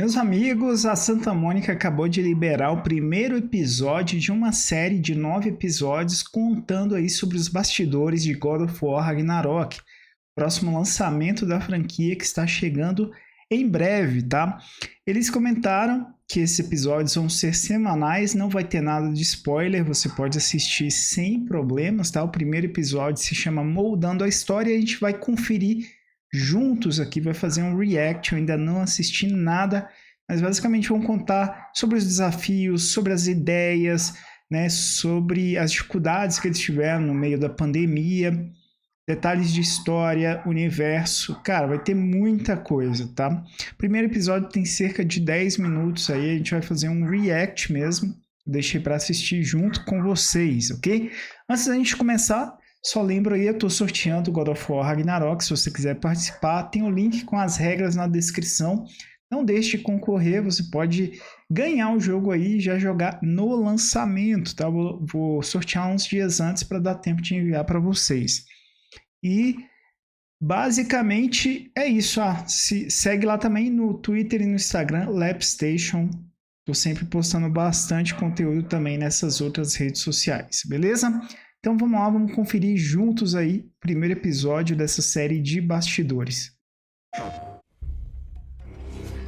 Meus amigos, a Santa Mônica acabou de liberar o primeiro episódio de uma série de 9 episódios contando aí sobre os bastidores de God of War Ragnarok, próximo lançamento da franquia que está chegando em breve, tá? Eles comentaram que esses episódios vão ser semanais, não vai ter nada de spoiler, você pode assistir sem problemas, tá? O primeiro episódio se chama Moldando a História e a gente vai conferir juntos aqui, vai fazer um react. Eu ainda não assisti nada, mas basicamente vamos contar sobre os desafios, sobre as ideias, né, sobre as dificuldades que eles tiveram no meio da pandemia, detalhes de história, universo. Cara, vai ter muita coisa, tá? O primeiro episódio tem cerca de 10 minutos aí, a gente vai fazer um react mesmo. Deixei para assistir junto com vocês, ok? Antes da gente começar, só lembro aí, eu estou sorteando God of War Ragnarok. Se você quiser participar, tem o link com as regras na descrição. Não deixe de concorrer, você pode ganhar o jogo aí e já jogar no lançamento, tá? Vou sortear uns dias antes para dar tempo de enviar para vocês. E basicamente é isso. Segue lá também no Twitter e no Instagram, LepsTation. Estou sempre postando bastante conteúdo também nessas outras redes sociais, beleza? Então vamos lá, vamos conferir juntos aí o primeiro episódio dessa série de bastidores.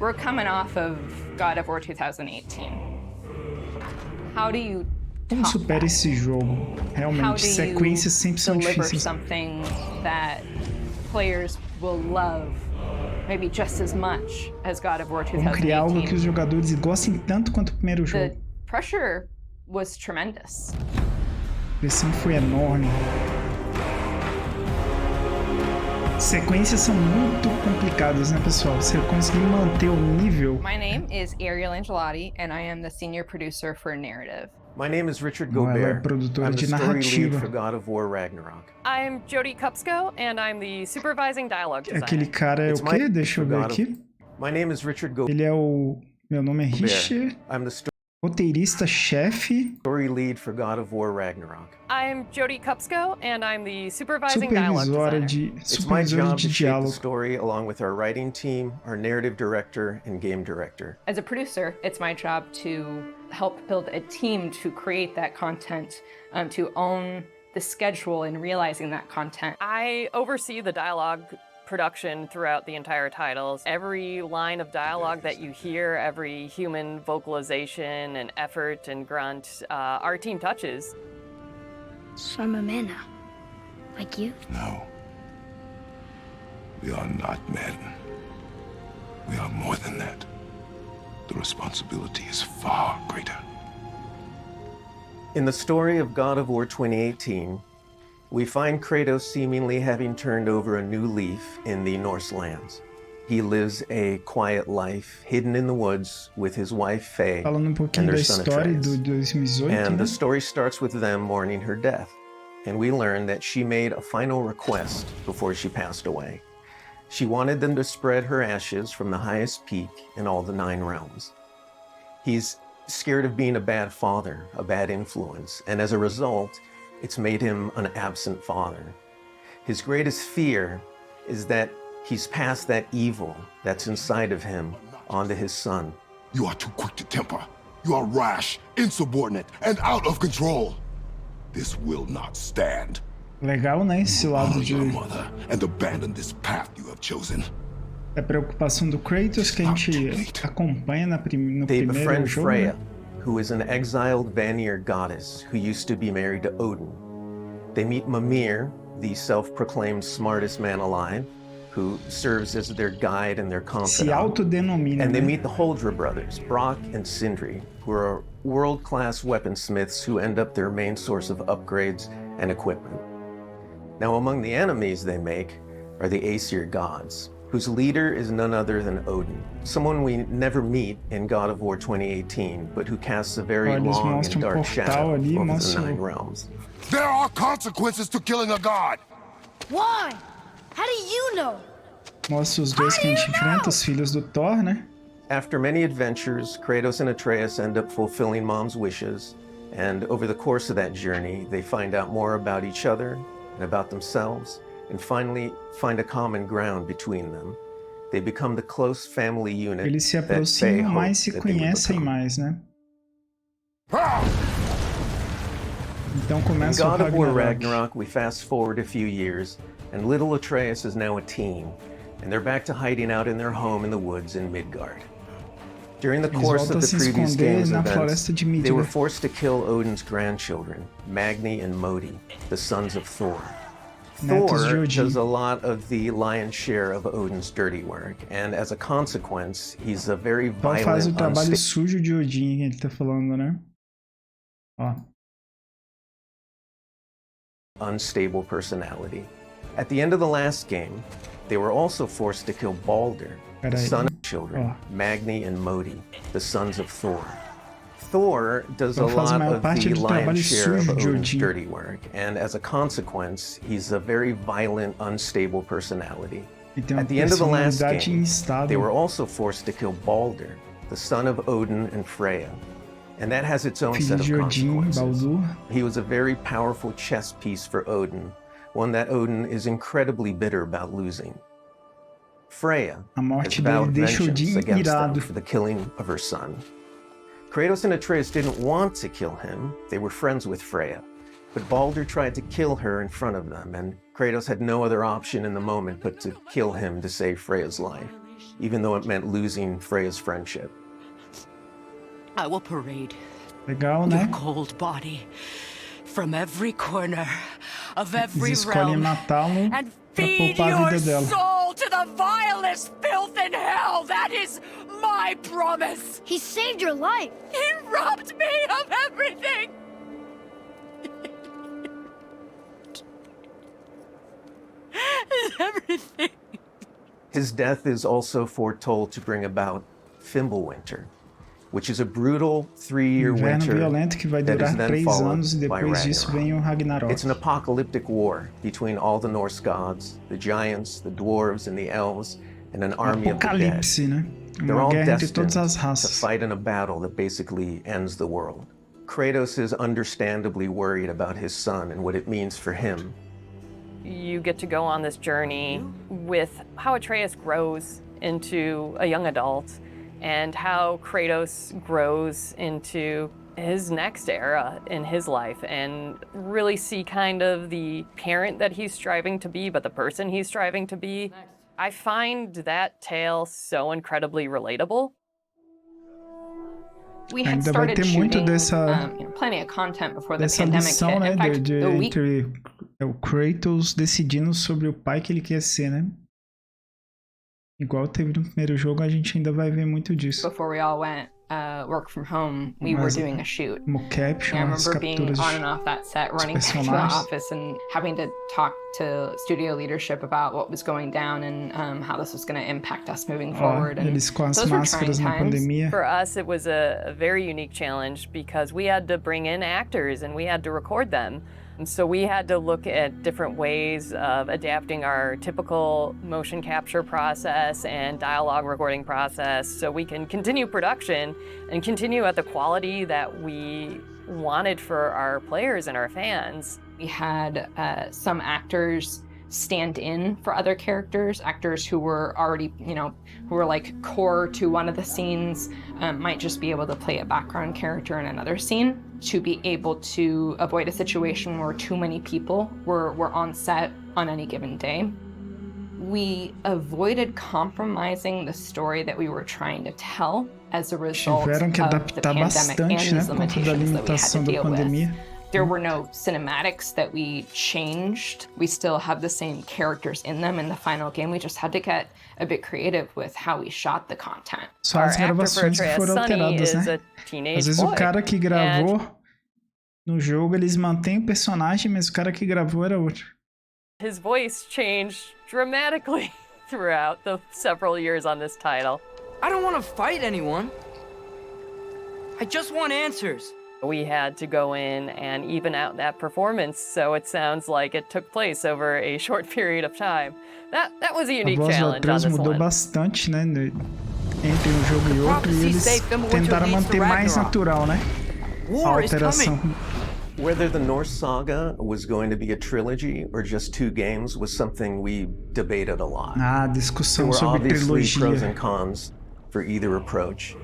We're coming off of God of War 2018. How do you Como supera esse jogo? Realmente, sequências sempre são difíceis. Something that players will love, maybe just as much as God of War 2018. Como criar algo que os jogadores gostem tanto quanto o primeiro jogo? The pressure was tremendous. A pressão foi enorme. Sequências são muito complicadas, né, pessoal? Você conseguir manter o nível. My name is Ariel Angelotti, and I am the senior producer for narrative. My name is Richard Ela é Gobert. produtora I'm de the story lead narrativa. for God of War Ragnarok. I'm Jody Kupsko, and I'm the supervising dialogue designer. Aquele cara é o quê? Deixa eu ver aqui. My name is Richard Gobert. Ele é o... Meu nome é Richard. I'm the Roteirista-chefe. story lead for God of War Ragnarok. I'm Jody Kupsko, and I'm the supervising dialogue Supervisora designer. It's my de job to shape the diálogo. story along with our writing team, our narrative director, and game director. As a producer, it's my job to help build a team to create that content, to own the schedule and realizing that content. I oversee the dialogue production throughout the entire titles. Every line of dialogue that you hear, every human vocalization and effort and grunt, our team touches. So I'm a man now, like you? No. We are not men. We are more than that. The responsibility is far greater. In the story of God of War 2018, we find Kratos seemingly having turned over a new leaf in the Norse lands. He lives a quiet life, hidden in the woods with his wife Faye Falando pouquinho and da their son história Atreus. do 2018, And né? the story starts with them mourning her death. And we learn that she made a final request before she passed away. She wanted them to spread her ashes from the highest peak in all the 9 realms. He's scared of being a bad father, a bad influence, and as a result, it's made him an absent father. His greatest fear is that he's passed that evil that's inside of him onto his son. You are too quick to temper. You are rash, insubordinate, and out of control. This will not stand. Legal, né? Esse lado Honor de... your mother and abandon this path you have chosen. A preocupação do Kratos que a gente acompanha no They primeiro befriend jogo, Freya, né? who is an exiled Vanir goddess who used to be married to Odin. They meet Mimir, the self-proclaimed smartest man alive, who serves as their guide and their Se confidant. autodenomina, And they né? meet the Holdra brothers, Brock and Sindri, who are world-class weaponsmiths who end up their main source of upgrades and equipment. Now, among the enemies they make are the Aesir gods, whose leader is none other than Odin, someone we never meet in God of War 2018, but who casts a very Olha, eles long and mostram dark shadow ali, over the mostram- 9 realms. There are consequences to killing a god! Why? How do you know? Mostra os dois que a gente enfrenta, os filhos do Thor, né? After many adventures, Kratos and Atreus end up fulfilling Mom's wishes, and over the course of that journey, they find out more about each other and about themselves, and finally find a common ground between them. they become the close family unit Eles se that they aproximam hope mais, se that they would conhecem become. mais, né? Então In começa o God of War Ragnarok. Ragnarok, we fast forward a few years, and little Atreus is now a teen, and they're back to hiding out in their home in the woods in Midgard. During the Eles course voltam a of the se previous esconder game's na events, floresta de they were Midgard. forced to kill Odin's grandchildren, Magni and Modi, the sons of Thor. Netos de Thor Odin. does a lot of the lion's share of Odin's dirty work, and as a consequence, he's a very Thor faz o violent, trabalho sujo de Odin, que ele tá falando, né? Ó. unstable personality. At the end of the last game, they were also forced to kill Balder, the son of children, Magni and Modi, the sons of Thor. Thor does a lot of the lion's share of Odin's dirty work, and as a consequence, he's a very violent, unstable personality. At the end of the last game, they were also forced to kill Balder, the son of Odin and Freya, and that has its own set of consequences. He was a very powerful chess piece for Odin, one that Odin is incredibly bitter about losing. Freya has vowed vengeance against them for the killing of her son. Kratos and Atreus didn't want to kill him, they were friends with Freya, but Balder tried to kill her in front of them, and Kratos had no other option in the moment but to kill him to save Freya's life, even though it meant losing Freya's friendship. I will parade Legal, your né? cold body from every corner of every Eles escolhem realm matá-lo and pra feed poupar a your vida dela. soul to the vilest filth in hell. That is my promise. He saved your life. He robbed me of everything. Everything. His death is also foretold to bring about Fimbulwinter, which is a brutal 3-year Inverno winter violento que vai that durar is then 3 followed anos e by depois disso vem o Ragnarok. It's an apocalyptic war between all the Norse gods, the giants, the dwarves, and the elves, and an army of the dead. Apocalipse, né? They're Uma all guerra entre destined todas as to raças. fight in a battle that basically ends the world. Kratos is understandably worried about his son and what it means for him. You get to go on this journey with how Atreus grows into a young adult and how Kratos grows into his next era in his life, and really see kind of the parent that he's striving to be, but the person he's striving to be. I find that tale so incredibly relatable. We had Ainda vai started ter muito shooting dessa plenty of content before the dessa pandemic lição, hit. né, In fact, the week entre o Kratos decidindo sobre o pai que ele quer ser, né? Igual teve no primeiro jogo, a gente ainda vai ver muito disso. before we all went work from home, we were doing a shoot. Como caption, I as remember being capturas on and off that set, running back to the personagens. office and having to talk to studio leadership about what was going down and how this was going to impact us moving Ó, forward. And eles com as those were máscaras trying na times. pandemia. For us, it was a very unique challenge because we had to bring in actors and we had to record them. And so we had to look at different ways of adapting our typical motion capture process and dialogue recording process so we can continue production and continue at the quality that we wanted for our players and our fans. We had some actors stand in for other characters, actors who were already, who were like core to one of the scenes, might just be able to play a background character in another scene to be able to avoid a situation where too many people were on set on any given day. We avoided compromising the story that we were trying to tell as a result Tiveram que of the adaptar pandemic bastante, and né, these por conta da limitations that we had limitação to da deal with. pandemia. There were no cinematics that we changed. We still have the same characters in them in the final game. We just had to get a bit creative with how we shot the content. Só as gravações que foram alteradas, né? Às vezes o cara que gravou no jogo, eles mantêm o personagem, mas o cara que gravou era outro. His voice changed dramatically throughout the several years on this title. I don't want to fight anyone. I just want answers. We had to go in and even out that performance so it sounds like it took place over a short period of time. That was a unique challenge on A voz do this mudou one. bastante, né? Entre um jogo e outro, e eles tentaram manter mais natural, né? A alteração. Whether the Norse saga was going to be a trilogy or just 2 games was something we debated a lot. Ah, There discussão were sobre obviously pros trilogia. and cons for either approach.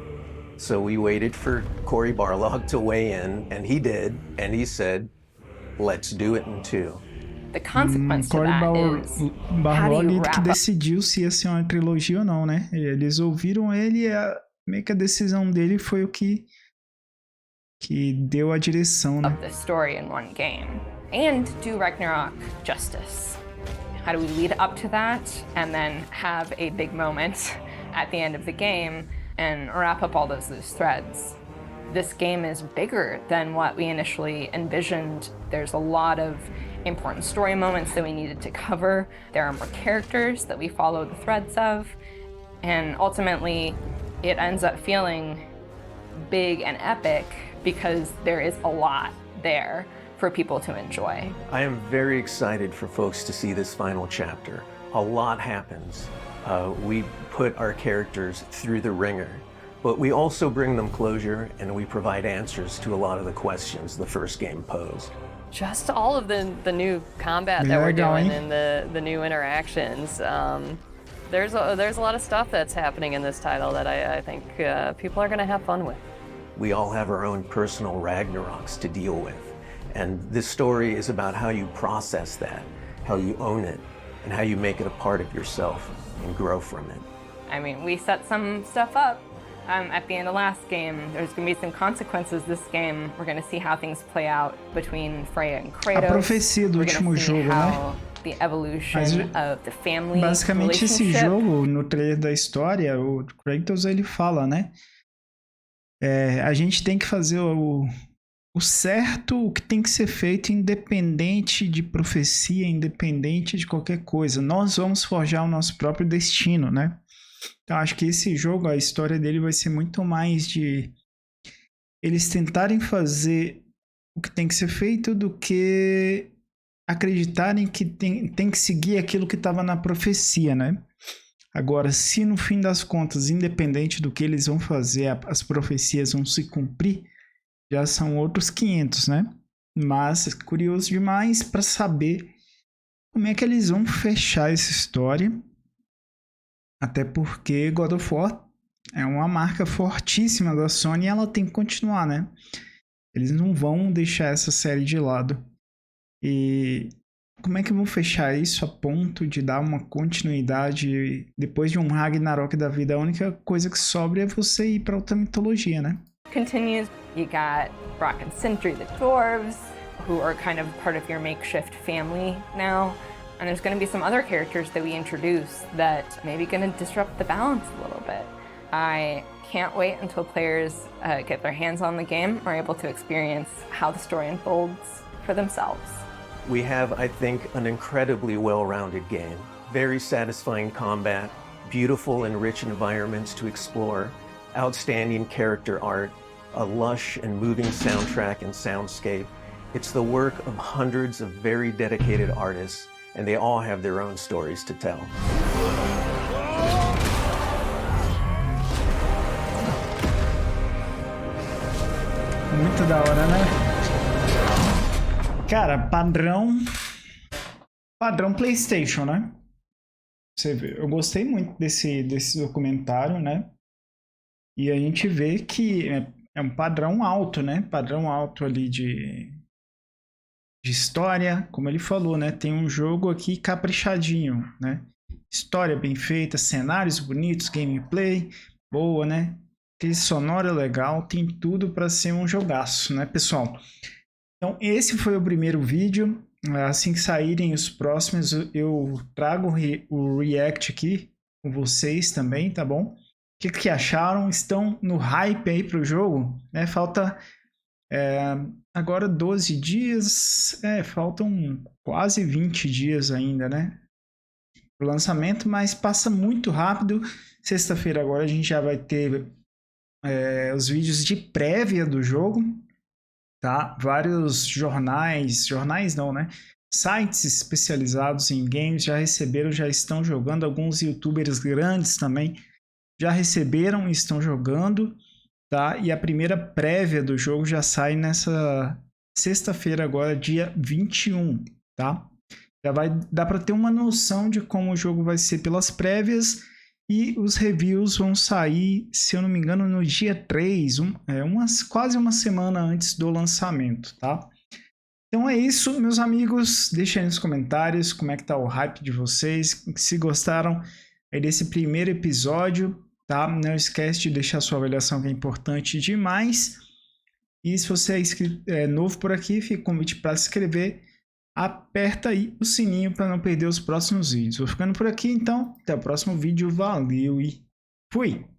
So we waited for Cory Barlog to weigh in, and he did, and he said, let's do it in 2. The consequence to Cory that is, how do you Barlog que wrap up? decidiu se ia ser uma trilogia ou não, né? Eles ouviram ele e meio que a decisão dele foi o que deu a direção, né? Of the story in one game, and do Ragnarok justice. How do we lead up to that and then have a big moment at the end of the game and wrap up all those loose threads? This game is bigger than what we initially envisioned. There's a lot of important story moments that we needed to cover. There are more characters that we follow the threads of, and ultimately it ends up feeling big and epic because there is a lot there for people to enjoy. I am very excited for folks to see this final chapter. A lot happens. We put our characters through the ringer, but we also bring them closure and we provide answers to a lot of the questions the first game posed. Just all of the new combat that we're doing and the new interactions. There's a lot of stuff that's happening in this title that I think people are going to have fun with. We all have our own personal Ragnaroks to deal with. And this story is about how you process that, how you own it, and how you make it a part of yourself and grow from it. I mean, we set some stuff up at the end of last game. There's going to be some consequences this game. We're going to see how things play out between Freya and Kratos. A profecia do último jogo, né? The evolution of the family basicamente esse relationship. jogo, no trailer da história, o Kratos ele fala, né? A gente tem que fazer o certo, o que tem que ser feito, independente de profecia, independente de qualquer coisa. Nós vamos forjar o nosso próprio destino, né? Então, acho que esse jogo, a história dele vai ser muito mais de eles tentarem fazer o que tem que ser feito do que acreditarem que tem que seguir aquilo que estava na profecia, né? Agora, se no fim das contas, independente do que eles vão fazer, as profecias vão se cumprir, já são outros 500, né? Mas curioso demais para saber como é que eles vão fechar essa história. Até porque God of War é uma marca fortíssima da Sony e ela tem que continuar, né? Eles não vão deixar essa série de lado. E como é que vão fechar isso a ponto de dar uma continuidade depois de um Ragnarok da vida? A única coisa que sobra é você ir para outra mitologia, né? Continues. You got Brock and Sindri, the dwarves, who are kind of part of your makeshift family now. And there's going to be some other characters that we introduce that maybe going to disrupt the balance a little bit. I can't wait until players get their hands on the game or are able to experience how the story unfolds for themselves. We have, I think, an incredibly well-rounded game. Very satisfying combat, beautiful and rich environments to explore, outstanding character art, a lush and moving soundtrack and soundscape. It's the work of hundreds of very dedicated artists, and they all have their own stories to tell. Muito da hora, né? Cara, padrão PlayStation, né? Você vê, eu gostei muito desse documentário, né? E a gente vê que é um padrão alto, né? Padrão alto ali de história, como ele falou, né? Tem um jogo aqui caprichadinho, né? História bem feita, cenários bonitos, gameplay boa, né? Trilha sonora legal, tem tudo para ser um jogaço, né, pessoal? Então, esse foi o primeiro vídeo. Assim que saírem os próximos, eu trago o react aqui com vocês também, tá bom? O que acharam? Estão no hype aí pro jogo? Né? Falta agora 12 dias, faltam quase 20 dias ainda, né? Pro lançamento, mas passa muito rápido. Sexta-feira agora a gente já vai ter os vídeos de prévia do jogo, tá? Vários jornais não, né? Sites especializados em games já receberam, já estão jogando. Alguns youtubers grandes também já receberam e estão jogando, tá? E a primeira prévia do jogo já sai nessa sexta-feira agora, dia 21, tá? Já vai dar para ter uma noção de como o jogo vai ser pelas prévias e os reviews vão sair, se eu não me engano, no dia 3, quase uma semana antes do lançamento, tá? Então é isso, meus amigos. Deixem aí nos comentários como é que tá o hype de vocês, se gostaram aí desse primeiro episódio, tá? Não esquece de deixar sua avaliação, que é importante demais. E se você é novo por aqui, fica o convite para se inscrever. Aperta aí o sininho para não perder os próximos vídeos. Vou ficando por aqui, então. Até o próximo vídeo. Valeu e fui!